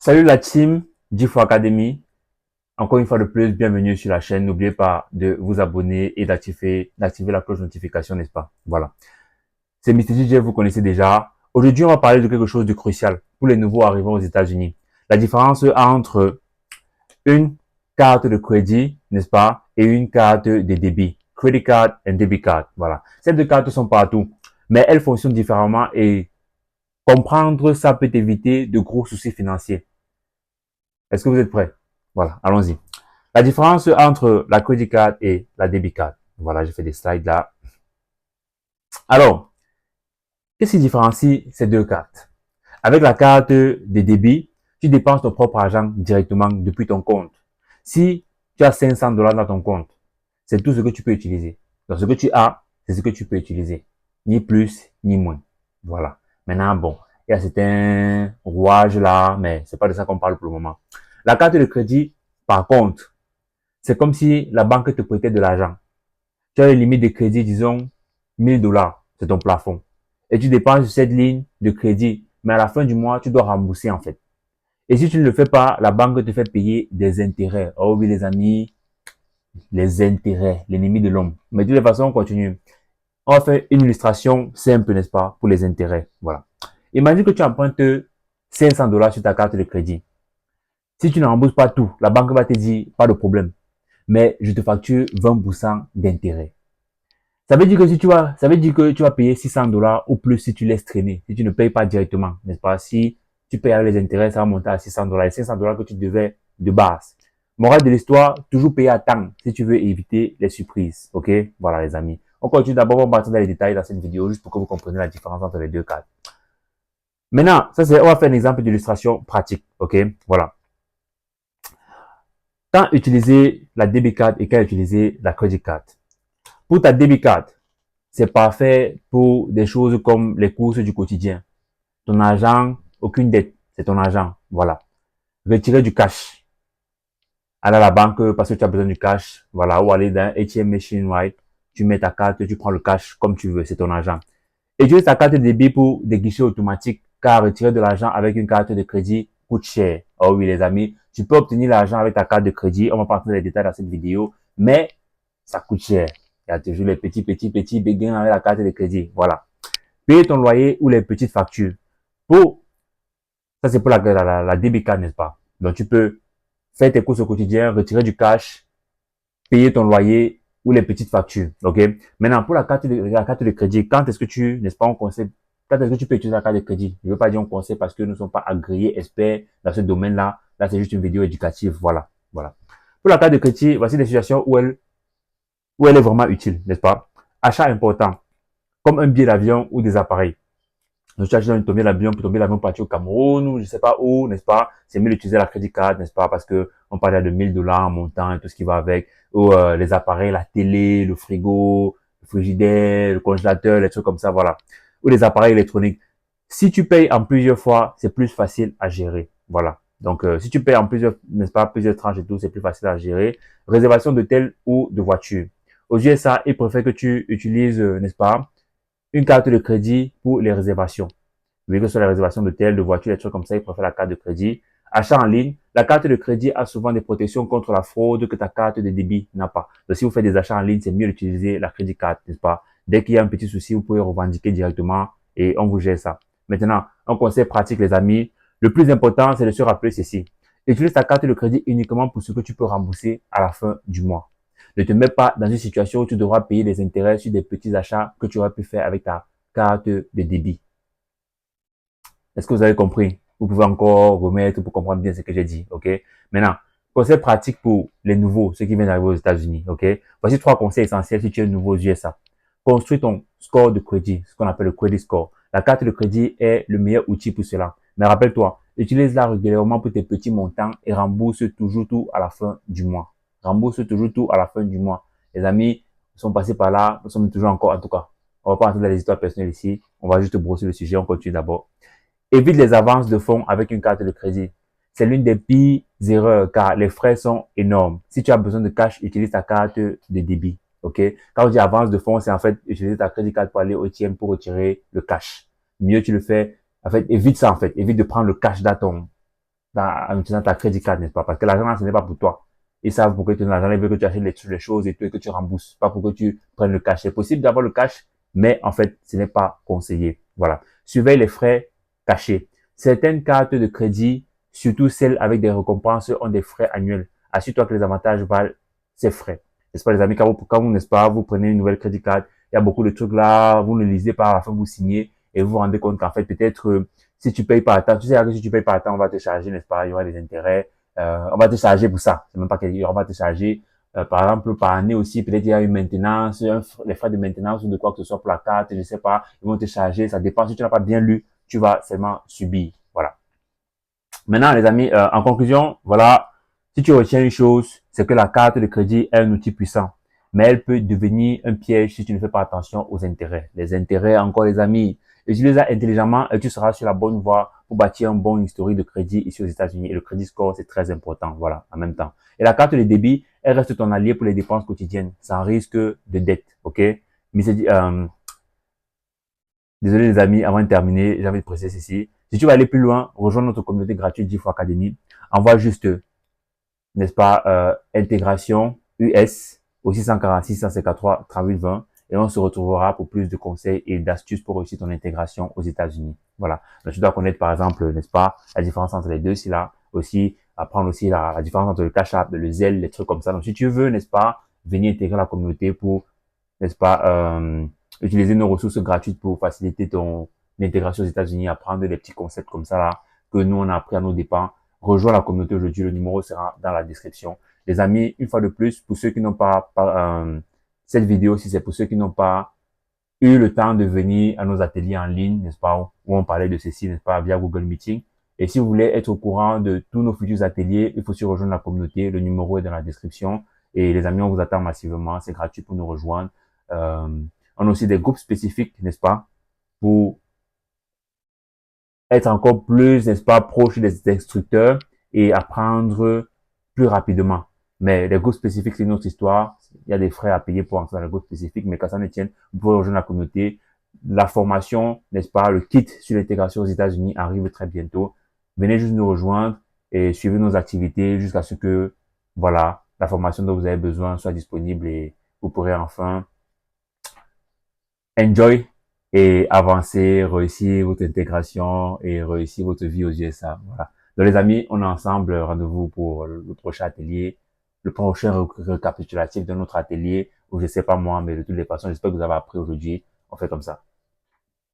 Salut la team G4 Academy. Encore une fois de plus, bienvenue sur la chaîne. N'oubliez pas de vous abonner et d'activer la cloche de notification, n'est-ce pas? Voilà. C'est Mr. DJ, vous connaissez déjà. Aujourd'hui, on va parler de quelque chose de crucial pour les nouveaux arrivants aux États-Unis. La différence entre une carte de crédit, n'est-ce pas, et une carte de débit. Credit card et debit card. Voilà. Ces deux cartes sont partout, mais elles fonctionnent différemment et comprendre ça peut éviter de gros soucis financiers. Est-ce que vous êtes prêts? Voilà, allons-y. La différence entre la credit card et la debit card. Voilà, j'ai fait des slides là. Alors, qu'est-ce qui différencie ces deux cartes? Avec la carte de débit, tu dépenses ton propre argent directement depuis ton compte. Si tu as 500 dollars dans ton compte, c'est tout ce que tu peux utiliser. Donc, ce que tu as, c'est ce que tu peux utiliser. Ni plus, ni moins. Voilà. Maintenant, bon, il y a certains rouages là, mais c'est pas de ça qu'on parle pour le moment. La carte de crédit, par contre, c'est comme si la banque te prêtait de l'argent. Tu as une limite de crédit, disons, 1000 dollars, c'est ton plafond. Et tu dépenses sur cette ligne de crédit, mais à la fin du mois, tu dois rembourser en fait. Et si tu ne le fais pas, la banque te fait payer des intérêts. Oh oui, les amis, les intérêts, l'ennemi de l'homme. Mais de toute façon, on continue. On va faire une illustration simple, n'est-ce pas, pour les intérêts. Voilà. Imagine que tu empruntes 500 dollars sur ta carte de crédit. Si tu ne rembourses pas tout, la banque va te dire, pas de problème, mais je te facture 20% d'intérêt. Ça veut dire que tu vas payer 600 dollars ou plus si tu laisses traîner, si tu ne payes pas directement, n'est-ce pas? Si tu payes avec les intérêts, ça va monter à 600 dollars, les 500 dollars que tu devais de base. Morale de l'histoire, toujours payer à temps si tu veux éviter les surprises. Ok? Voilà, les amis. On continue d'abord, on va partir dans les détails dans cette vidéo juste pour que vous compreniez la différence entre les deux cas. Maintenant, on va faire un exemple d'illustration pratique. Ok? Voilà. Quand utiliser la debit card et quand utiliser la credit card. Pour ta debit card, c'est parfait pour des choses comme les courses du quotidien. Ton argent, aucune dette, c'est ton argent. Voilà. Retirer du cash. Aller à la banque parce que tu as besoin du cash. Voilà. Ou aller dans un ATM machine, right? Tu mets ta carte, tu prends le cash comme tu veux, c'est ton argent. Utiliser ta carte de débit pour des guichets automatiques, car retirer de l'argent avec une carte de crédit coûte cher. Oh oui, les amis, tu peux obtenir l'argent avec ta carte de crédit. On va parler des détails dans cette vidéo, mais ça coûte cher. Il y a toujours les petits béguins avec la carte de crédit. Voilà. Payer ton loyer ou les petites factures. Ça c'est pour la debit card, n'est-ce pas? Donc tu peux faire tes courses au quotidien, retirer du cash, payer ton loyer ou les petites factures. Ok? Maintenant, pour la carte de crédit, quand est-ce que n'est-ce pas, on conseille, quand est-ce que tu peux utiliser la carte de crédit? Je ne veux pas dire on conseille parce que nous ne sommes pas agréés, experts dans ce domaine-là. Là, c'est juste une vidéo éducative. Voilà. Voilà. Pour la carte de crédit, voici des situations où elle est vraiment utile, n'est-ce pas? Achat important, comme un billet d'avion ou des appareils. Donc, tu achètes un billet d'avion pour tomber l'avion partir au Cameroun ou je sais pas où, n'est-ce pas? C'est mieux d'utiliser la crédit card, n'est-ce pas? Parce que on parle de 1000 dollars en montant et tout ce qui va avec. Ou les appareils, la télé, le frigo, le frigidaire, le congélateur, les trucs comme ça, voilà. Ou les appareils électroniques. Si tu payes en plusieurs fois, c'est plus facile à gérer. Voilà. Donc, si tu payes en plusieurs, n'est-ce pas, plusieurs tranches et tout, c'est plus facile à gérer. Réservation d'hôtel ou de voiture. Aux USA, ils préfèrent que tu utilises, n'est-ce pas, une carte de crédit pour les réservations. Vu que ce soit les réservations d'hôtel, de voitures, des trucs comme ça, ils préfèrent la carte de crédit. Achat en ligne, la carte de crédit a souvent des protections contre la fraude que ta carte de débit n'a pas. Donc, si vous faites des achats en ligne, c'est mieux d'utiliser la crédit card, n'est-ce pas? Dès qu'il y a un petit souci, vous pouvez revendiquer directement et on vous gère ça. Maintenant, un conseil pratique, les amis. Le plus important, c'est de se rappeler ceci. Utilise ta carte de crédit uniquement pour ce que tu peux rembourser à la fin du mois. Ne te mets pas dans une situation où tu devras payer des intérêts sur des petits achats que tu aurais pu faire avec ta carte de débit. Est-ce que vous avez compris? Vous pouvez encore remettre pour comprendre bien ce que j'ai dit, ok? Maintenant, conseil pratique pour les nouveaux, ceux qui viennent d'arriver aux États-Unis, ok? Voici trois conseils essentiels si tu es nouveau aux USA. Construis ton score de crédit, ce qu'on appelle le credit score. La carte de crédit est le meilleur outil pour cela. Mais rappelle-toi, utilise-la régulièrement pour tes petits montants et rembourse toujours tout à la fin du mois. Rembourse toujours tout à la fin du mois. Les amis sont passés par là, nous sommes toujours encore, en tout cas. On va pas entrer dans les histoires personnelles ici. On va juste brosser le sujet, on continue d'abord. Évite les avances de fonds avec une carte de crédit. C'est l'une des pires erreurs car les frais sont énormes. Si tu as besoin de cash, utilise ta carte de débit. Ok? Quand on dit avance de fonds, c'est en fait utiliser ta crédit card pour aller au ATM pour retirer le cash. Mieux tu le fais. En fait, évite ça en fait. Évite de prendre le cash dans en utilisant ta crédit card, n'est-ce pas? Parce que l'argent, ce n'est pas pour toi. Ils savent pourquoi tu donnes l'argent, ils veulent que tu achètes les choses et tout, et que tu rembourses. Pas pour que tu prennes le cash. C'est possible d'avoir le cash, mais en fait, ce n'est pas conseillé. Voilà. Surveille les frais cachés. Certaines cartes de crédit, surtout celles avec des récompenses, ont des frais annuels. Assure-toi que les avantages valent ces frais. N'est-ce pas, les amis, quand vous, n'est-ce pas, vous prenez une nouvelle crédit card, il y a beaucoup de trucs là, vous ne lisez pas, à la fin, vous signez, et vous vous rendez compte qu'en fait, peut-être, si tu payes par temps, tu sais que si tu payes par temps, on va te charger, n'est-ce pas, il y aura des intérêts, on va te charger pour ça. C'est même pas qu'il on va te charger, par exemple, par année aussi, peut-être il y a une maintenance, les frais de maintenance ou de quoi que ce soit pour la carte, je sais pas, ils vont te charger, ça dépend. Si tu n'as pas bien lu, tu vas seulement subir. Voilà. Maintenant, les amis, en conclusion, voilà, si tu retiens une chose, c'est que la carte de crédit est un outil puissant, mais elle peut devenir un piège si tu ne fais pas attention aux intérêts. Les intérêts, encore les amis, utilise-la intelligemment et tu seras sur la bonne voie pour bâtir un bon historique de crédit ici aux États-Unis. Et le crédit score, c'est très important, voilà, en même temps. Et la carte de débit, elle reste ton allié pour les dépenses quotidiennes, sans risque de dette, ok? Mais c'est, désolé les amis, avant de terminer, j'ai envie de préciser ceci. Si tu veux aller plus loin, rejoins notre communauté gratuite GIF Academy. Envoie juste, n'est-ce pas, intégration US au 646 153 3820 et on se retrouvera pour plus de conseils et d'astuces pour réussir ton intégration aux États-Unis. Voilà. Donc, tu dois connaître par exemple, n'est-ce pas, la différence entre les deux, c'est là aussi apprendre aussi la différence entre le Cash App, le Zelle, les trucs comme ça. Donc, si tu veux, n'est-ce pas, venir intégrer la communauté pour, n'est-ce pas, utiliser nos ressources gratuites pour faciliter ton intégration aux États-Unis, apprendre des petits concepts comme ça là que nous on a appris à nos dépens. Rejoins la communauté aujourd'hui, le numéro sera dans la description. Les amis, une fois de plus, pour ceux qui n'ont pas, cette vidéo, si c'est pour ceux qui n'ont pas eu le temps de venir à nos ateliers en ligne, n'est-ce pas, où on parlait de ceci, n'est-ce pas, via Google Meeting. Et si vous voulez être au courant de tous nos futurs ateliers, il faut aussi rejoindre la communauté. Le numéro est dans la description. Et les amis, on vous attend massivement. C'est gratuit pour nous rejoindre. On a aussi des groupes spécifiques, n'est-ce pas, pour être encore plus, n'est-ce pas, proche des instructeurs et apprendre plus rapidement. Mais les groupes spécifiques, c'est une autre histoire. Il y a des frais à payer pour entrer dans les groupes spécifiques, mais quand ça ne tienne, vous pouvez rejoindre la communauté. La formation, n'est-ce pas, le kit sur l'intégration aux États-Unis arrive très bientôt. Venez juste nous rejoindre et suivez nos activités jusqu'à ce que, voilà, la formation dont vous avez besoin soit disponible et vous pourrez enfin enjoy et avancer, réussir votre intégration et réussir votre vie aux USA. Voilà. Donc les amis, on est ensemble. Rendez-vous pour le prochain atelier, le prochain récapitulatif de notre atelier, ou je sais pas moi, mais de toutes les façons, j'espère que vous avez appris aujourd'hui. On fait comme ça.